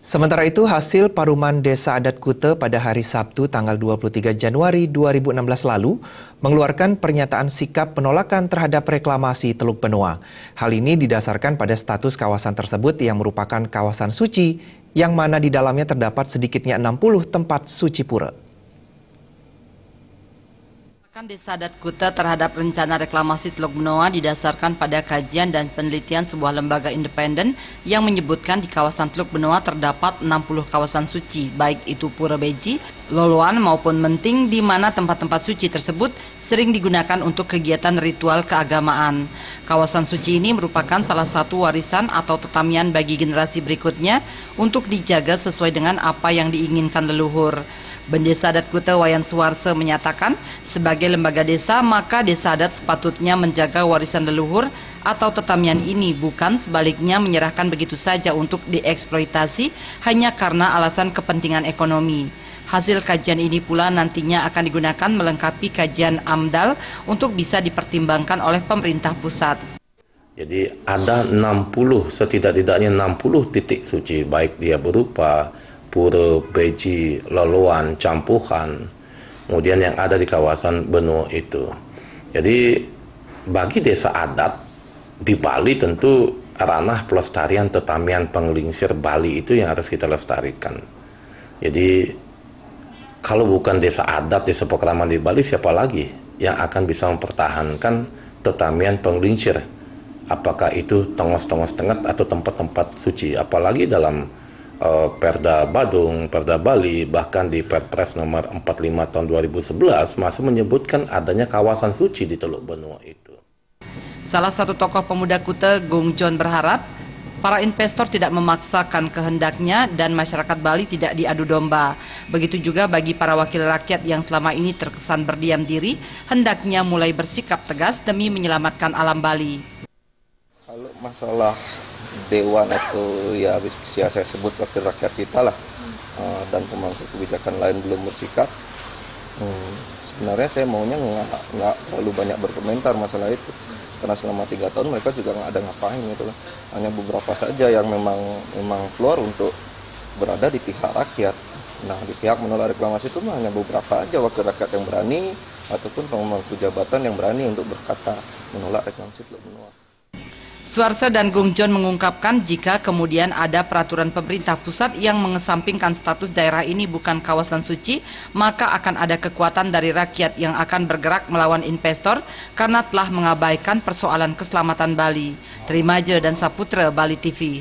Sementara itu, hasil Paruman Desa Adat Kute pada hari Sabtu tanggal 23 Januari 2016 lalu mengeluarkan pernyataan sikap penolakan terhadap reklamasi Teluk Benoa. Hal ini didasarkan pada status kawasan tersebut yang merupakan kawasan suci yang mana di dalamnya terdapat sedikitnya 60 tempat suci pura. Desa Adat Kute terhadap rencana reklamasi Teluk Benoa didasarkan pada kajian dan penelitian sebuah lembaga independen yang menyebutkan di kawasan Teluk Benoa terdapat 60 kawasan suci, baik itu Pura Beji, Loloan maupun Menting, di mana tempat-tempat suci tersebut sering digunakan untuk kegiatan ritual keagamaan. Kawasan suci ini merupakan salah satu warisan atau tetamian bagi generasi berikutnya untuk dijaga sesuai dengan apa yang diinginkan leluhur. Bendesa Adat Kute Wayan Suwarse menyatakan, sebagai lembaga desa, maka desa adat sepatutnya menjaga warisan leluhur atau tetamian ini, bukan sebaliknya menyerahkan begitu saja untuk dieksploitasi hanya karena alasan kepentingan ekonomi. Hasil kajian ini pula nantinya akan digunakan melengkapi kajian AMDAL untuk bisa dipertimbangkan oleh pemerintah pusat. Jadi ada 60, setidak-tidaknya 60 titik suci, baik dia berupa Pura Beji, Loloan, Campuhan, kemudian yang ada di kawasan Benoa itu. Jadi bagi desa adat di Bali tentu ranah pelestarian tetamian penglingsir Bali itu yang harus kita lestarikan. Jadi kalau bukan desa adat, desa pekraman di Bali, siapa lagi yang akan bisa mempertahankan tetamian penglingsir? Apakah itu tongos-tongos tengat atau tempat-tempat suci? Apalagi dalam Perda Badung, Perda Bali, bahkan di Perpres nomor 45 tahun 2011 masih menyebutkan adanya kawasan suci di Teluk Benoa itu. Salah satu tokoh pemuda Kute, Gung John, berharap para investor tidak memaksakan kehendaknya dan masyarakat Bali tidak diadu domba. Begitu juga bagi para wakil rakyat yang selama ini terkesan berdiam diri, hendaknya mulai bersikap tegas demi menyelamatkan alam Bali. Kalau masalah dewan atau ya bisa saya sebut wakil rakyat kita lah, dan pemangku kebijakan lain belum bersikap, sebenarnya saya maunya nggak terlalu banyak berkomentar masalah itu, karena selama 3 tahun mereka juga nggak ada ngapain gitu lah. Hanya beberapa saja yang memang keluar untuk berada di pihak rakyat. Nah, di pihak menolak reklamasi itu hanya beberapa aja wakil rakyat yang berani ataupun pemangku jabatan yang berani untuk berkata menolak reklamasi Teluk Benoa. Suwarse dan Gung John mengungkapkan jika kemudian ada peraturan pemerintah pusat yang mengesampingkan status daerah ini bukan kawasan suci, maka akan ada kekuatan dari rakyat yang akan bergerak melawan investor karena telah mengabaikan persoalan keselamatan Bali. Trimaja dan Saputra, Bali TV.